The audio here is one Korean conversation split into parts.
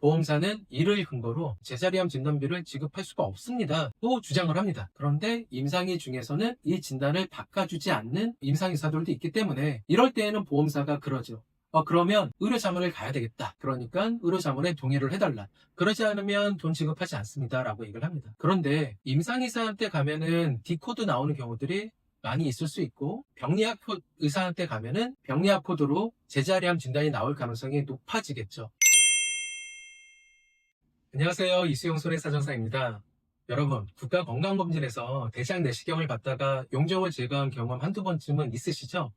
보험사는 이를 근거로 제자리암 진단비를 지급할 수가 없습니다 또 주장을 합니다. 그런데 임상의 중에서는 이 진단을 바꿔주지 않는 임상의사들도 있기 때문에 이럴 때에는 보험사가 그러죠. 그러면 의료자문을 가야 되겠다. 그러니까 의료자문에 동의를 해달라. 그러지 않으면 돈 지급하지 않습니다 라고 얘기를 합니다. 그런데 임상의사한테 가면은 D코드 나오는 경우들이 많이 있을 수 있고 병리학 의사한테 가면은 병리학 코드로 제자리암 진단이 나올 가능성이 높아지겠죠. 안녕하세요. 이수용 손해사정사입니다. 여러분, 국가건강검진에서 대장 내시경을 받다가 용종을 제거한 경험 한두 번쯤은 있으시죠?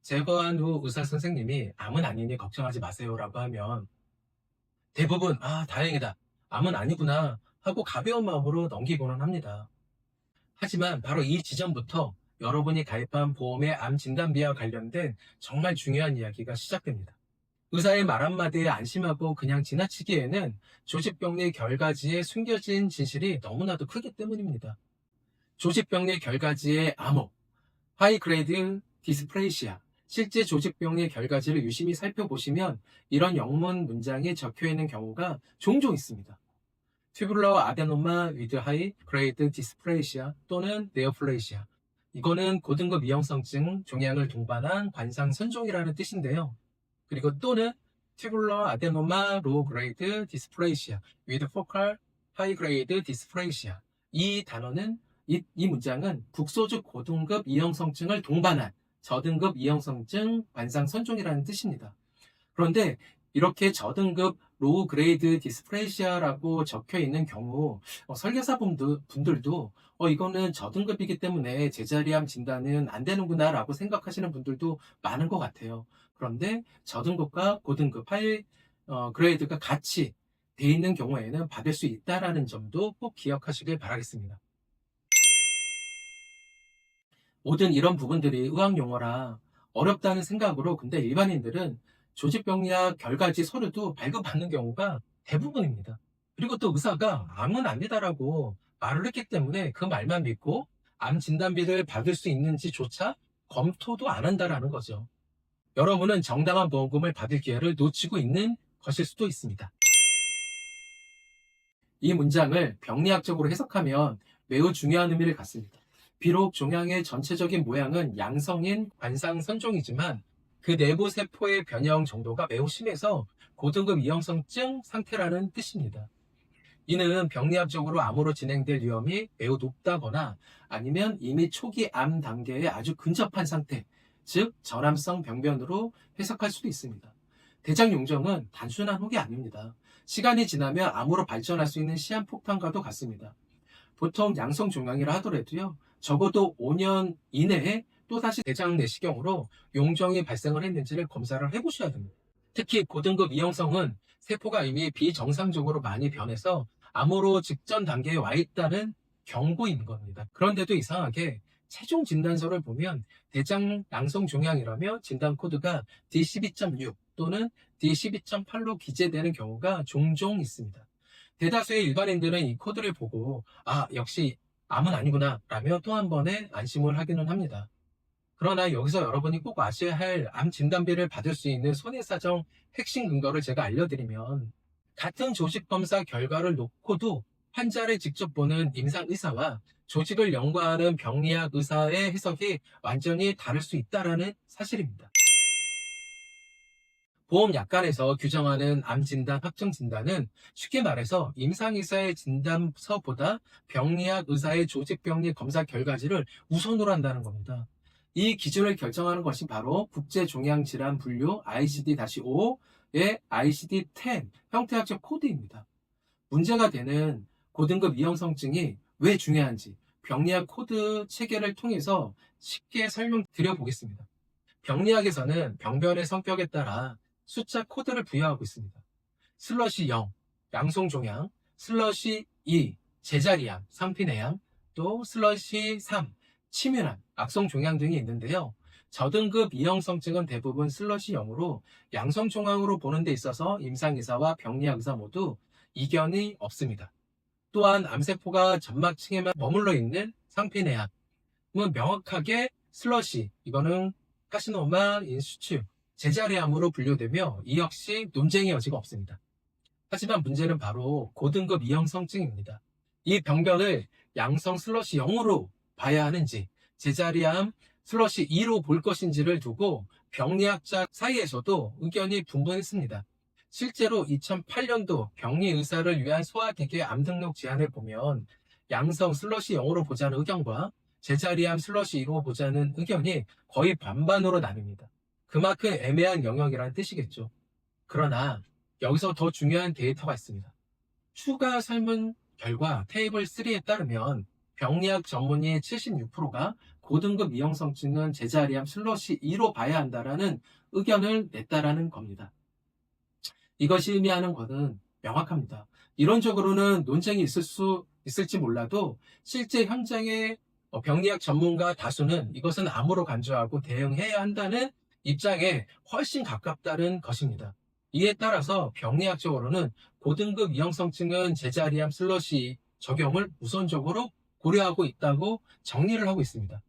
제거한 후 의사 선생님이 암은 아니니 걱정하지 마세요 라고 하면 대부분 다행이다, 암은 아니구나 하고 가벼운 마음으로 넘기고는 합니다. 하지만 바로 이 지점부터 여러분이 가입한 보험의 암 진단비와 관련된 정말 중요한 이야기가 시작됩니다. 의사의 말 한마디에 안심하고 그냥 지나치기에는 조직병리 결과지에 숨겨진 진실이 너무나도 크기 때문입니다. 조직병리 결과지의 암호, 하이그레이드 디스플레이시아, 실제 조직병리 결과지를 유심히 살펴보시면 이런 영문 문장이 적혀있는 경우가 종종 있습니다. 튜뷸러 아데노마 위드 하이 그레이드 디스플레이시아 또는 네오플레이시아. 이거는 고등급 이형성증 종양을 동반한 관상선종이라는 뜻인데요. 그리고 또는 튜뷸러 아데노마 로 그레이드 디스플레이시아 위드 포칼 하이 그레이드 디스플레이시아. 이 단어는 이 문장은 국소적 고등급 이형성증을 동반한 저등급 이형성증 관상선종이라는 뜻입니다. 그런데 이렇게 저등급 로우 그레이드 디스플레이시아라고 적혀 있는 경우 설계사 분들도 이거는 저등급이기 때문에 제자리암 진단은 안 되는구나 라고 생각하시는 분들도 많은 것 같아요. 그런데 저등급과 고등급 하이 그레이드가 같이 돼 있는 경우에는 받을 수 있다는 점도 꼭 기억하시길 바라겠습니다. 모든 이런 부분들이 의학 용어라 어렵다는 생각으로 근데 일반인들은 조직병리학 결과지 서류도 발급받는 경우가 대부분입니다. 그리고 또 의사가 암은 아니다라고 말을 했기 때문에 그 말만 믿고 암 진단비를 받을 수 있는지조차 검토도 안 한다라는 거죠. 여러분은 정당한 보험금을 받을 기회를 놓치고 있는 것일 수도 있습니다. 이 문장을 병리학적으로 해석하면 매우 중요한 의미를 갖습니다. 비록 종양의 전체적인 모양은 양성인 관상선종이지만 그 내부 세포의 변형 정도가 매우 심해서 고등급 이형성증 상태라는 뜻입니다. 이는 병리학적으로 암으로 진행될 위험이 매우 높다거나 아니면 이미 초기 암 단계에 아주 근접한 상태, 즉 전암성 병변으로 해석할 수도 있습니다. 대장 용종은 단순한 혹이 아닙니다. 시간이 지나면 암으로 발전할 수 있는 시한폭탄과도 같습니다. 보통 양성 종양이라 하더라도요, 적어도 5년 이내에 또다시 대장 내시경으로 용종이 발생을 했는지를 검사를 해보셔야 됩니다. 특히 고등급 이형성은 세포가 이미 비정상적으로 많이 변해서 암으로 직전 단계에 와 있다는 경고인 겁니다. 그런데도 이상하게 최종 진단서를 보면 대장 양성 종양이라며 진단 코드가 D12.6 또는 D12.8로 기재되는 경우가 종종 있습니다. 대다수의 일반인들은 이 코드를 보고 역시 암은 아니구나 라며 또 한 번의 안심을 하기는 합니다. 그러나 여기서 여러분이 꼭 아셔야 할 암 진단비를 받을 수 있는 손해사정 핵심 근거를 제가 알려드리면 같은 조직검사 결과를 놓고도 환자를 직접 보는 임상의사와 조직을 연구하는 병리학 의사의 해석이 완전히 다를 수 있다는 사실입니다. 보험약관에서 규정하는 암 진단, 확정 진단은 쉽게 말해서 임상의사의 진단서보다 병리학 의사의 조직병리 검사 결과지를 우선으로 한다는 겁니다. 이 기준을 결정하는 것이 바로 국제종양질환분류 ICD-5의 ICD-10 형태학적 코드입니다. 문제가 되는 고등급 이형성증이 왜 중요한지 병리학 코드 체계를 통해서 쉽게 설명드려 보겠습니다. 병리학에서는 병변의 성격에 따라 숫자 코드를 부여하고 있습니다. 슬러시 0, 양성종양, 슬러시 2, 제자리암, 상피내암, 또 슬러시 3, 치매암, 악성종양 등이 있는데요. 저등급 이형성증은 대부분 슬러시 0으로 양성종양으로 보는 데 있어서 임상의사와 병리학 의사 모두 이견이 없습니다. 또한 암세포가 점막층에만 머물러 있는 상피내암은 명확하게 슬러시, 이거는 카시노마 인수츄, 제자리암으로 분류되며 이 역시 논쟁의 여지가 없습니다. 하지만 문제는 바로 고등급 이형성증입니다. 이 병변을 양성 슬러시 0으로 봐야 하는지, 제자리암 슬러시 2로 볼 것인지를 두고 병리학자 사이에서도 의견이 분분했습니다. 실제로 2008년도 병리 의사를 위한 소아대개 암 등록 제안을 보면 양성 슬러시 0으로 보자는 의견과 제자리암 슬러시 2로 보자는 의견이 거의 반반으로 나뉩니다. 그만큼 애매한 영역이라는 뜻이겠죠. 그러나 여기서 더 중요한 데이터가 있습니다. 추가 설문 결과 테이블 3에 따르면 병리학 전문의 76%가 고등급 이형성증은 제자리암 슬러시 2로 봐야 한다라는 의견을 냈다라는 겁니다. 이것이 의미하는 것은 명확합니다. 이론적으로는 논쟁이 있을지 몰라도 실제 현장의 병리학 전문가 다수는 이것은 암으로 간주하고 대응해야 한다는 입장에 훨씬 가깝다는 것입니다. 이에 따라서 병리학적으로는 고등급 이형성증은 제자리암 슬러시 적용을 우선적으로 고려하고 있다고 정리를 하고 있습니다.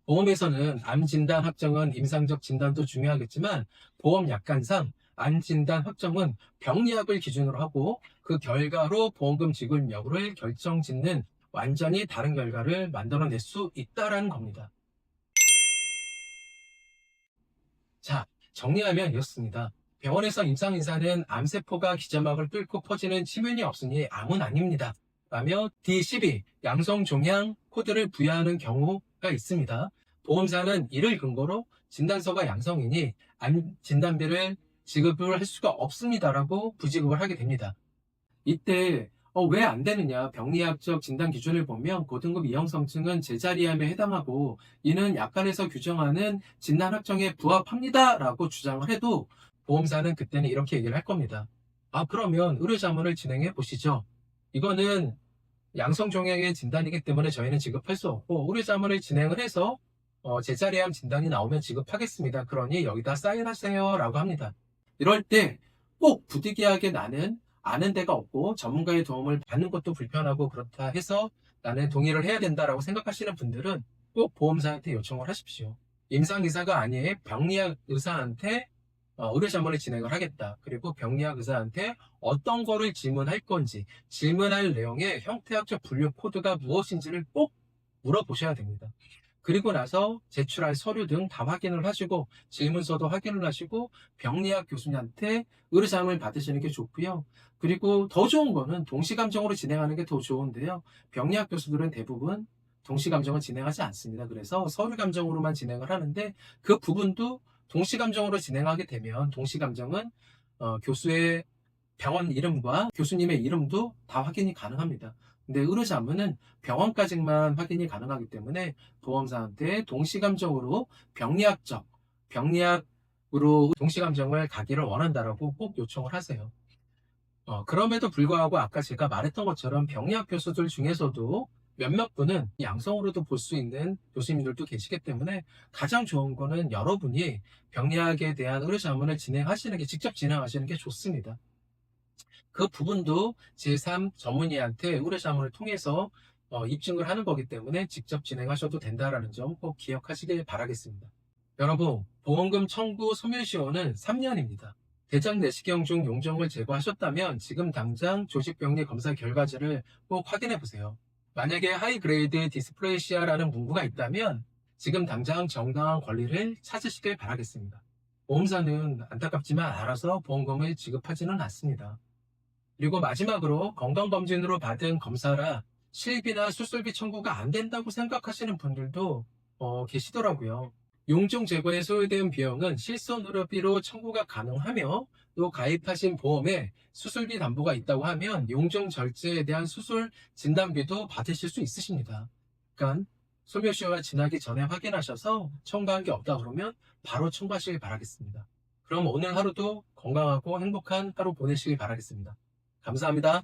보험에서는 암 진단 확정은 임상적 진단도 중요하겠지만 보험 약관상 암 진단 확정은 병리학을 기준으로 하고 그 결과로 보험금 지급 여부를 결정짓는 완전히 다른 결과를 만들어낼 수 있다는 겁니다. 자, 정리하면 이렇습니다. 병원에서 임상인사는 암세포가 기점막을 뚫고 퍼지는 치면이 없으니 암은 아닙니다 라며 D12 양성 종양 코드를 부여하는 경우가 있습니다. 보험사는 이를 근거로 진단서가 양성이니 암 진단비를 지급을 할 수가 없습니다라고 부지급을 하게 됩니다. 이때 왜 안 되느냐, 병리학적 진단 기준을 보면 고등급 이형성증은 제자리암에 해당하고 이는 약관에서 규정하는 진단 확정에 부합합니다 라고 주장을 해도 보험사는 그때는 이렇게 얘기를 할 겁니다. 그러면 의료자문을 진행해 보시죠. 이거는 양성종양의 진단이기 때문에 저희는 지급할 수 없고 의료자문을 진행을 해서 제자리암 진단이 나오면 지급하겠습니다. 그러니 여기다 사인하세요 라고 합니다. 이럴 때 꼭 부득이하게 나는 아는 데가 없고 전문가의 도움을 받는 것도 불편하고 그렇다 해서 나는 동의를 해야 된다라고 생각하시는 분들은 꼭 보험사한테 요청을 하십시오. 임상의사가 아닌 병리학 의사한테 의료자문을 진행을 하겠다. 그리고 병리학 의사한테 어떤 거를 질문할 건지, 질문할 내용의 형태학적 분류 코드가 무엇인지를 꼭 물어보셔야 됩니다. 그리고 나서 제출할 서류 등 다 확인을 하시고 질문서도 확인을 하시고 병리학 교수님한테 의료자문을 받으시는 게 좋고요. 그리고 더 좋은 거는 동시감정으로 진행하는 게 더 좋은데요. 병리학 교수들은 대부분 동시감정을 진행하지 않습니다. 그래서 서류감정으로만 진행을 하는데 그 부분도 동시감정으로 진행하게 되면 동시감정은 교수의 병원 이름과 교수님의 이름도 다 확인이 가능합니다. 근데 의료자문은 병원까지만 확인이 가능하기 때문에 보험사한테 동시감정으로 병리학으로 동시감정을 가기를 원한다라고 꼭 요청을 하세요. 그럼에도 불구하고 아까 제가 말했던 것처럼 병리학 교수들 중에서도 몇몇 분은 양성으로도 볼 수 있는 교수님들도 계시기 때문에 가장 좋은 거는 여러분이 병리학에 대한 의료자문을 직접 진행하시는 게 좋습니다. 그 부분도 제3 전문의한테 의료자문을 통해서 입증을 하는 거기 때문에 직접 진행하셔도 된다는 점 꼭 기억하시길 바라겠습니다. 여러분, 보험금 청구 소멸시효는 3년입니다. 대장 내시경 중 용종을 제거하셨다면 지금 당장 조직병리 검사 결과지를 꼭 확인해 보세요. 만약에 하이그레이드 디스플레이시아라는 문구가 있다면 지금 당장 정당한 권리를 찾으시길 바라겠습니다. 보험사는 안타깝지만 알아서 보험금을 지급하지는 않습니다. 그리고 마지막으로 건강검진으로 받은 검사라 실비나 수술비 청구가 안 된다고 생각하시는 분들도 계시더라고요. 용종 제거에 소요된 비용은 실손의료비로 청구가 가능하며 또 가입하신 보험에 수술비 담보가 있다고 하면 용종 절제에 대한 수술 진단비도 받으실 수 있으십니다. 그러니까 소멸시효가 지나기 전에 확인하셔서 청구한 게 없다 그러면 바로 청구하시길 바라겠습니다. 그럼 오늘 하루도 건강하고 행복한 하루 보내시길 바라겠습니다. 감사합니다.